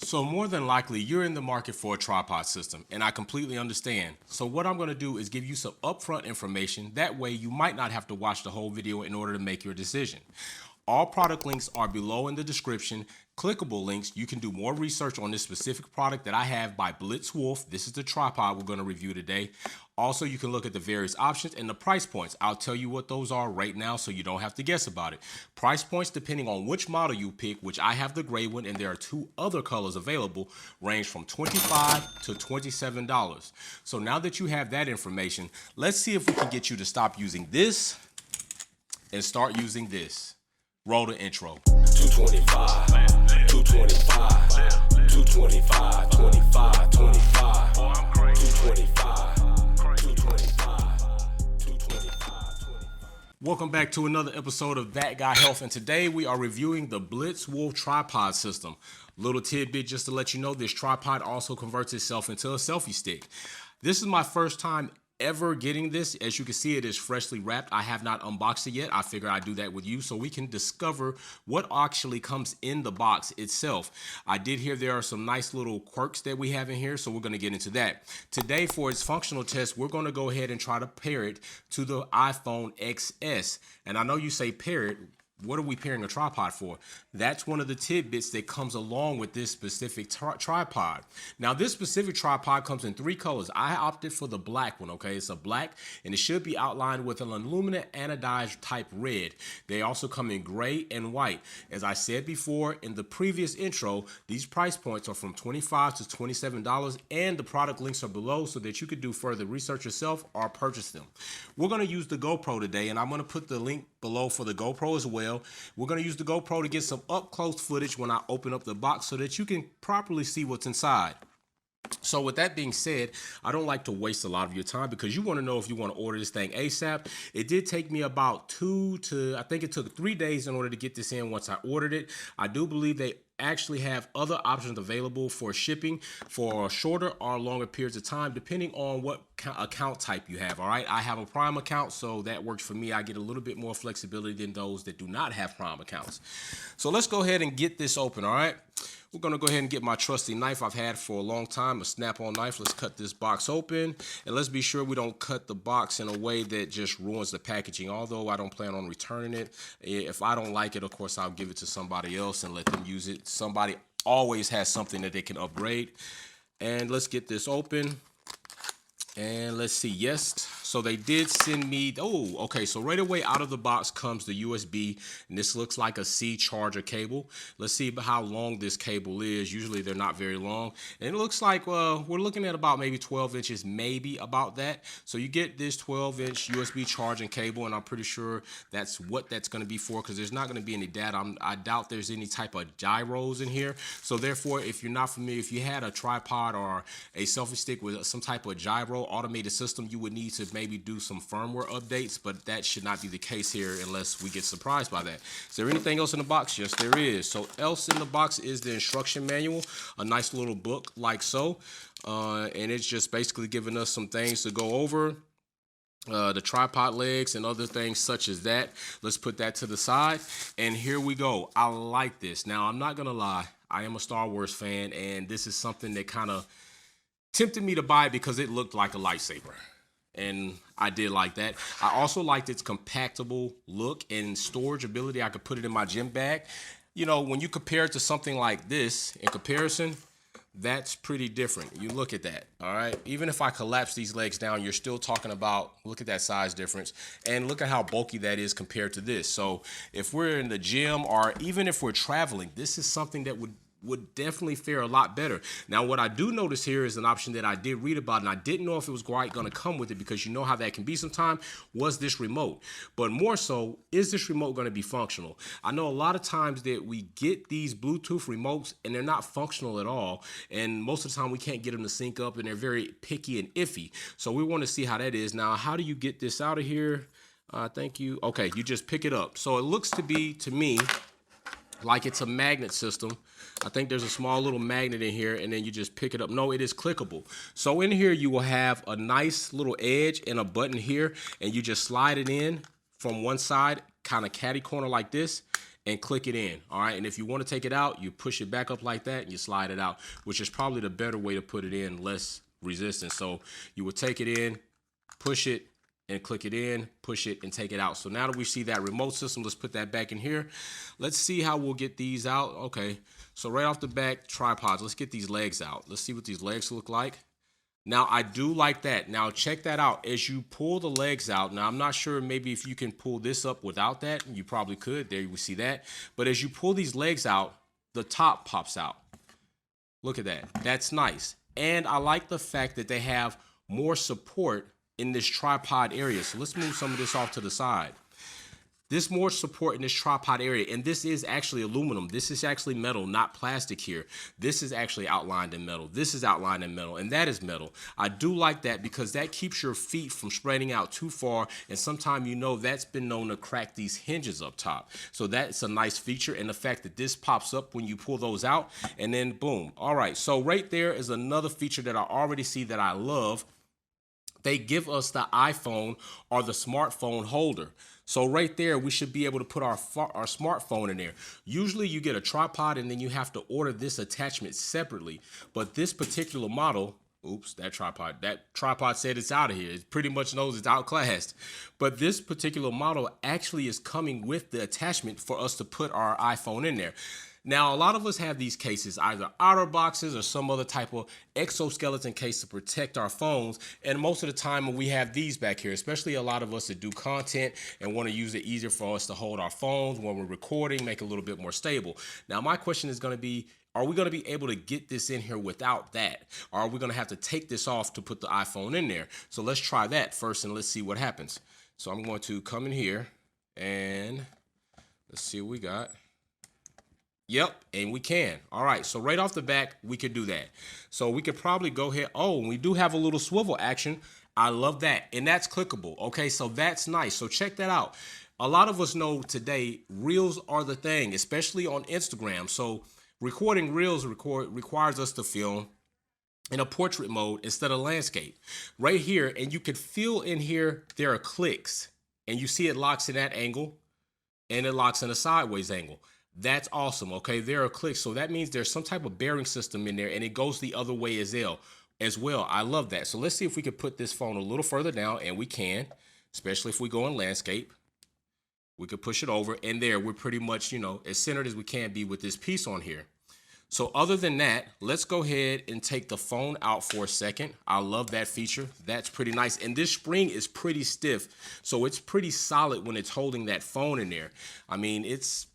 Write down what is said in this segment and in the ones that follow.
So more than likely, you're in the market for a tripod system, and I completely understand. So what I'm going to do is give you some upfront information. That way you might not have to watch the whole video in order to make your decision. All product links are below in the description. Clickable links. You can do more research on this specific product that I have by Blitzwolf. This is the tripod we're going to review today. Also, you can look at the various options and the price points. I'll tell you what those are right now so you don't have to guess about it. Price points, depending on which model you pick, which I have the gray one and there are two other colors available, range from $25 to $27. So now that you have that information, let's see if we can get you to stop using this and start using this. Roll the intro. 225, 225, 225, 25, 25, 225, 225, 225. Welcome back to another episode of That Guy Health, and today we are reviewing the Blitzwolf tripod system. Little tidbit just to let you know, this tripod also converts itself into a selfie stick. This is my first time ever getting this. As you can see, it is freshly wrapped. I have not unboxed it yet. I figure I'd do that with you so we can discover what actually comes in the box itself. I did hear there are some nice little quirks that we have in here, so we're going to get into that. Today, for its functional test, we're going to go ahead and try to pair it to the iPhone XS. And I know you say pair it. What are we pairing a tripod for? That's one of the tidbits that comes along with this specific tripod. Now, this specific tripod comes in three colors. I opted for the black one, okay? It's a black, and it should be outlined with an aluminum anodized type red. They also come in gray and white. As I said before in the previous intro, these price points are from $25 to $27, and the product links are below so that you could do further research yourself or purchase them. We're going to use the GoPro today, and I'm going to put the link below for the GoPro as well. We're going to use the GoPro to get some up close footage when I open up the box so that you can properly see what's inside. So with that being said, I don't like to waste a lot of your time because you want to know if you want to order this thing ASAP. It did take me about I think it took 3 days in order to get this in once I ordered it. I do believe they actually have other options available for shipping for shorter or longer periods of time, depending on what account type you have. All right, I have a Prime account, so that works for me. I get a little bit more flexibility than those that do not have Prime accounts. So let's go ahead and get this open. All right, we're gonna go ahead and get my trusty knife I've had for a long time, a snap-on knife. Let's cut this box open, and let's be sure we don't cut the box in a way that just ruins the packaging, although I don't plan on returning it. If I don't like it, of course, I'll give it to somebody else and let them use it. Somebody always has something that they can upgrade. And let's get this open. And let's see, yes, so they did send me, oh, okay, so right away out of the box comes the USB, and this looks like a C charger cable. Let's see how long this cable is. Usually they're not very long, and it looks like we're looking at about maybe 12 inches, maybe about that. So you get this 12-inch USB charging cable, and I'm pretty sure that's what that's going to be for, because there's not going to be any data. I doubt there's any type of gyros in here. So therefore, if you're not familiar, if you had a tripod or a selfie stick with some type of gyro automated system, you would need to maybe do some firmware updates, but that should not be the case here unless we get surprised by that. Is there anything else in the box? Yes, there is. So else in the box is the instruction manual, a nice little book like so, and it's just basically giving us some things to go over. The tripod legs and other things such as that. Let's put that to the side, and here we go. I like this. Now, I'm not gonna lie, I am a Star Wars fan, and this is something that kind of tempted me to buy it because it looked like a lightsaber, and I did like that. I also liked its compactable look and storage ability. I could put it in my gym bag. You know, when you compare it to something like this, in comparison, that's pretty different. You look at that, all right? Even if I collapse these legs down, you're still talking about, look at that size difference, and look at how bulky that is compared to this. So if we're in the gym or even if we're traveling, this is something that would definitely fare a lot better. Now, what I do notice here is an option that I did read about, and I didn't know if it was quite going to come with it, because you know how that can be sometimes, was this remote. But more so, is this remote going to be functional? I know a lot of times that we get these Bluetooth remotes and they're not functional at all, and most of the time we can't get them to sync up, and they're very picky and iffy. So we want to see how that is. Now, how do you get this out of here? Thank you. Okay, you just pick it up. So it looks to be, to me, like it's a magnet system. I think there's a small little magnet in here, and then you just pick it up. No, it is clickable. So in here you will have a nice little edge and a button here, and you just slide it in from one side, kind of catty corner like this, and click it in. All right. And if you want to take it out, you push it back up like that and you slide it out, which is probably the better way to put it in, less resistance. So you would take it in, push it, and click it in, push it, and take it out. So now that we see that remote system, let's put that back in here. Let's see how we'll get these out. Okay, so right off the back, tripods. Let's get these legs out. Let's see what these legs look like. Now, I do like that. Now, check that out. As you pull the legs out, now I'm not sure maybe if you can pull this up without that. You probably could. There you see that. But as you pull these legs out, the top pops out. Look at that. That's nice. And I like the fact that they have more support in this tripod area. So let's move some of this off to the side. There's more support in this tripod area, and this is actually aluminum. This is actually metal, not plastic here. This is actually outlined in metal. This is outlined in metal, and that is metal. I do like that because that keeps your feet from spreading out too far, and sometimes that's been known to crack these hinges up top. So that's a nice feature, and the fact that this pops up when you pull those out, and then boom. All right, so right there is another feature that I already see that I love. They give us the iPhone or the smartphone holder. So right there, we should be able to put our smartphone in there. Usually you get a tripod and then you have to order this attachment separately. But this particular model, oops, that tripod said it's out of here. It pretty much knows it's outclassed. But this particular model actually is coming with the attachment for us to put our iPhone in there. Now, a lot of us have these cases, either outer boxes or some other type of exoskeleton case to protect our phones. And most of the time when we have these back here, especially a lot of us that do content and want to use it easier for us to hold our phones when we're recording, make it a little bit more stable. Now, my question is going to be, are we going to be able to get this in here without that? Or are we going to have to take this off to put the iPhone in there? So let's try that first and let's see what happens. So I'm going to come in here and let's see what we got. Yep, and we can. All right, so right off the back, we could do that. So we could probably go ahead. Oh, we do have a little swivel action. I love that. And that's clickable. Okay, so that's nice. So check that out. A lot of us know today, reels are the thing, especially on Instagram. So recording reels requires us to film in a portrait mode instead of landscape. Right here, and you could feel in here, there are clicks. And you see it locks in that angle, and it locks in a sideways angle. That's awesome. Okay, there are clicks. So that means there's some type of bearing system in there and it goes the other way as well. I love that. So let's see if we could put this phone a little further down, and we can, especially if we go in landscape. We could push it over, and there we're pretty much, as centered as we can be with this piece on here. So other than that, let's go ahead and take the phone out for a second. I love that feature. That's pretty nice. And this spring is pretty stiff. So it's pretty solid when it's holding that phone in there. I mean, it's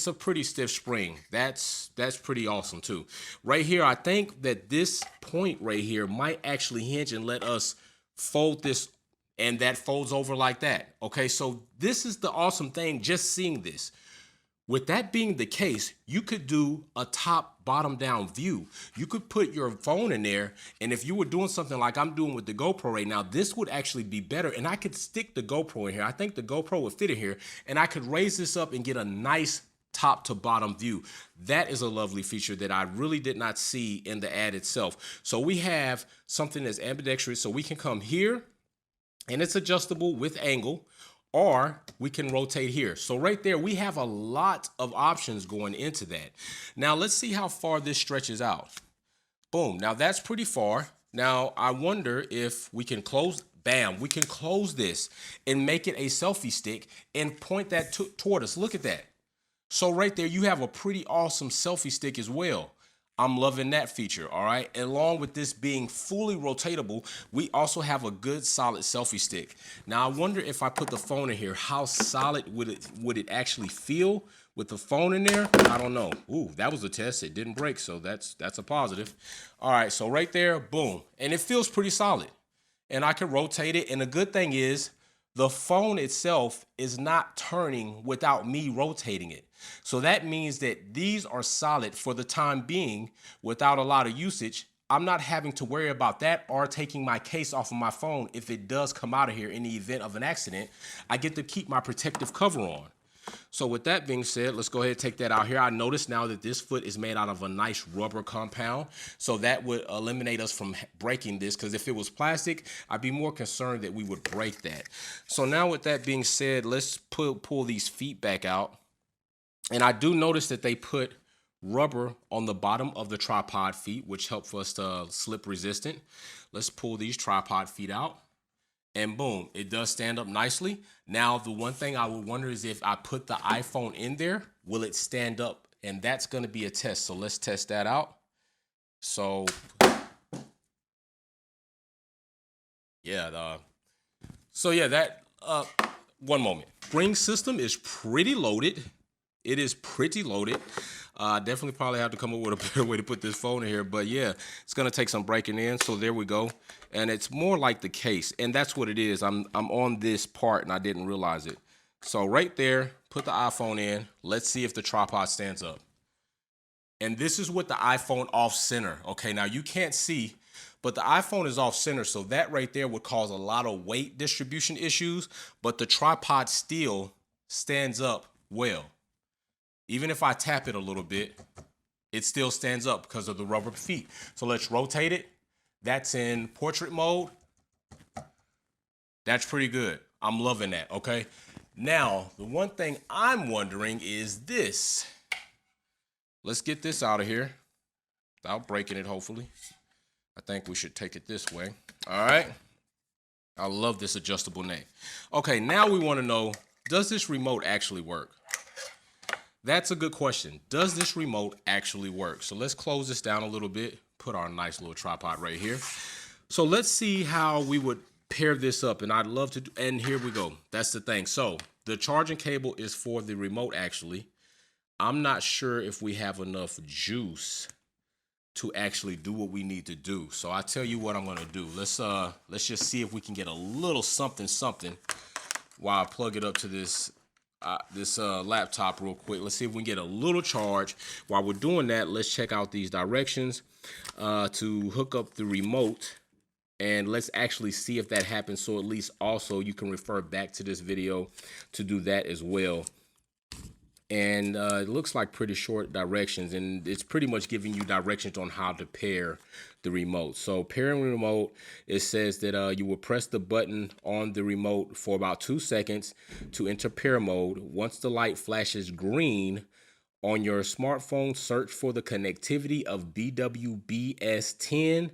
a pretty stiff spring. That's pretty awesome too. Right here, I think that this point right here might actually hinge and let us fold this, and that folds over like that. Okay, so this is the awesome thing, just seeing this. With that being the case, you could do a top bottom down view. You could put your phone in there, and if you were doing something like I'm doing with the GoPro right now, this would actually be better, and I could stick the GoPro in here. I think the GoPro would fit in here, and I could raise this up and get a nice top to bottom view. That is a lovely feature that I really did not see in the ad itself. So we have something that's ambidextrous, so we can come here and it's adjustable with angle, or we can rotate here. So right there, we have a lot of options going into that. Now let's see how far this stretches out. Boom, now that's pretty far. Now I wonder if we can close, bam, we can close this and make it a selfie stick and point that toward us. Look at that. So right there, you have a pretty awesome selfie stick as well. I'm loving that feature, all right? And along with this being fully rotatable, we also have a good solid selfie stick. Now, I wonder if I put the phone in here, how solid would it actually feel with the phone in there? I don't know. Ooh, that was a test. It didn't break, so that's a positive. All right, so right there, boom. And it feels pretty solid. And I can rotate it, and the good thing is, the phone itself is not turning without me rotating it. So that means that these are solid for the time being without a lot of usage. I'm not having to worry about that or taking my case off of my phone if it does come out of here in the event of an accident. I get to keep my protective cover on. So with that being said, let's go ahead and take that out here. I notice now that this foot is made out of a nice rubber compound. So that would eliminate us from breaking this, because if it was plastic, I'd be more concerned that we would break that. So now with that being said, let's pull these feet back out. And I do notice that they put rubber on the bottom of the tripod feet, which help for us to slip resistant. Let's pull these tripod feet out. And boom, it does stand up nicely. Now, the one thing I would wonder is if I put the iPhone in there, will it stand up? And that's going to be a test. So let's test that out. So, yeah, one moment. Spring system is pretty loaded. It is pretty loaded. Definitely probably have to come up with a better way to put this phone in here. But yeah, it's going to take some breaking in. So there we go. And it's more like the case. And that's what it is. I'm on this part and I didn't realize it. So right there, put the iPhone in. Let's see if the tripod stands up. And this is with the iPhone off center. Okay, now you can't see, but the iPhone is off center. So that right there would cause a lot of weight distribution issues. But the tripod still stands up well. Even if I tap it a little bit, it still stands up because of the rubber feet. So let's rotate it. That's in portrait mode. That's pretty good. I'm loving that, okay? Now, the one thing I'm wondering is this. Let's get this out of here without breaking it, hopefully. I think we should take it this way. All right. I love this adjustable neck. Okay, now we want to know, does this remote actually work? That's a good question. Does this remote actually work? So let's close this down a little bit, put our nice little tripod right here. So let's see how we would pair this up. And I'd love to do, and here we go. That's the thing. So the charging cable is for the remote actually. I'm not sure if we have enough juice to actually do what we need to do. So I tell you what I'm gonna do. Let's just see if we can get a little something while I plug it up to this laptop real quick. Let's see if we can get a little charge. While we're doing that, let's check out these directions to hook up the remote. And let's actually see if that happens. So at least also you can refer back to this video to do that as well. And it looks like pretty short directions, and it's pretty much giving you directions on how to pair the remote. So pairing remote, it says that you will press the button on the remote for about 2 seconds to enter pair mode. Once the light flashes green on your smartphone, search for the connectivity of BWBS10,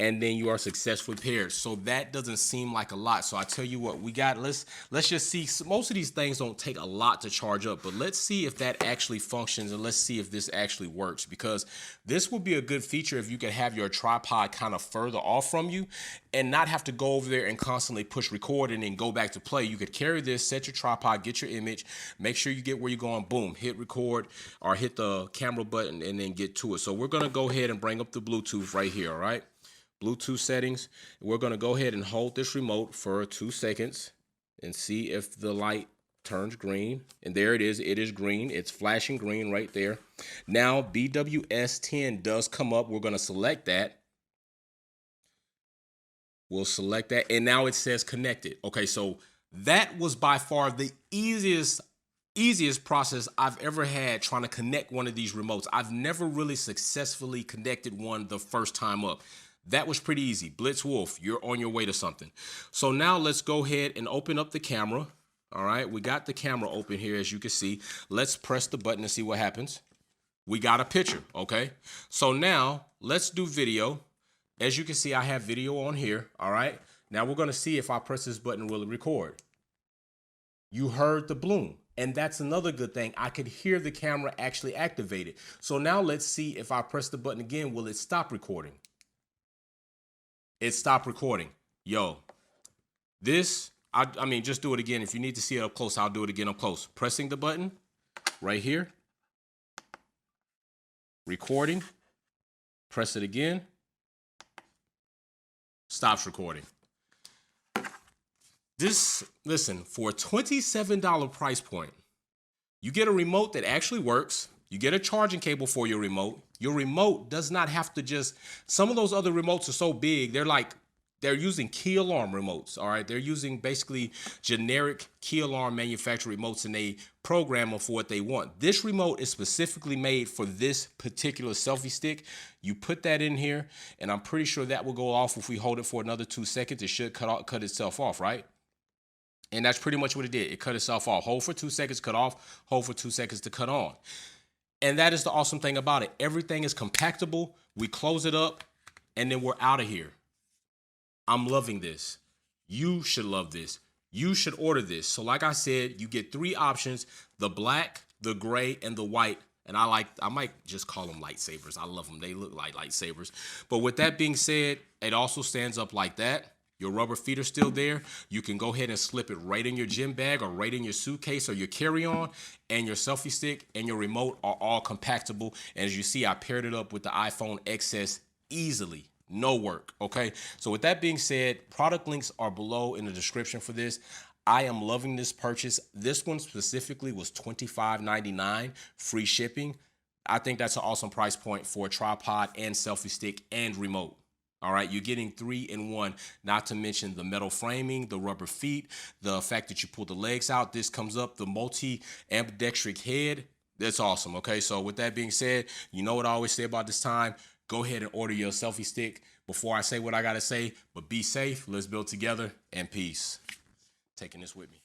and then you are successfully paired. So that doesn't seem like a lot. So I tell you what, we got, let's just see. Most of these things don't take a lot to charge up, but let's see if that actually functions, and let's see if this actually works, because this would be a good feature if you could have your tripod kind of further off from you and not have to go over there and constantly push record and then go back to play. You could carry this, set your tripod, get your image, make sure you get where you're going, boom, hit record or hit the camera button and then get to it. So we're gonna go ahead and bring up the Bluetooth right here, all right? Bluetooth settings. We're gonna go ahead and hold this remote for 2 seconds and see if the light turns green. And there it is green. It's flashing green right there. Now BWS10 does come up. We're gonna select that. We'll select that, and now it says connected. Okay, so that was by far the easiest process I've ever had trying to connect one of these remotes. I've never really successfully connected one the first time up. That was pretty easy. Blitz Wolf, you're on your way to something. So now let's go ahead and open up the camera. All right, we got the camera open here, as you can see. Let's press the button and see what happens. We got a picture, okay? So now let's do video. As you can see, I have video on here, all right? Now we're gonna see if I press this button, will it record? You heard the bloom. And that's another good thing. I could hear the camera actually activated. So now let's see if I press the button again, will it stop recording? It stopped recording. Yo, this, I mean, just do it again. If you need to see it up close, I'll do it again up close. Pressing the button right here. Recording. Press it again. Stops recording. This, listen, for a $27 price point, you get a remote that actually works. You get a charging cable for your remote. Your remote does not have to just, some of those other remotes are so big, they're using key alarm remotes, all right? They're using basically generic key alarm manufacturer remotes, and they program them for what they want. This remote is specifically made for this particular selfie stick. You put that in here, and I'm pretty sure that will go off if we hold it for another 2 seconds. It should cut itself off, right? And that's pretty much what it did. It cut itself off. Hold for 2 seconds, cut off. Hold for 2 seconds to cut on. And that is the awesome thing about it. Everything is compactable. We close it up, and then we're out of here. I'm loving this. You should love this. You should order this. So like I said, you get 3 options: the black, the gray, and the white. And I might just call them lightsabers. I love them. They look like lightsabers. But with that being said, it also stands up like that. Your rubber feet are still there. You can go ahead and slip it right in your gym bag or right in your suitcase or your carry-on, and your selfie stick and your remote are all compactable. And as you see, I paired it up with the iPhone XS easily. No work, okay? So with that being said, product links are below in the description for this. I am loving this purchase. This one specifically was $25.99, free shipping. I think that's an awesome price point for a tripod and selfie stick and remote. All right, you're getting 3 in 1, not to mention the metal framing, the rubber feet, the fact that you pull the legs out. This comes up, the multi-ambidextric head. That's awesome, okay? So with that being said, you know what I always say about this time. Go ahead and order your selfie stick before I say what I got to say, but be safe. Let's build together, and peace. Taking this with me.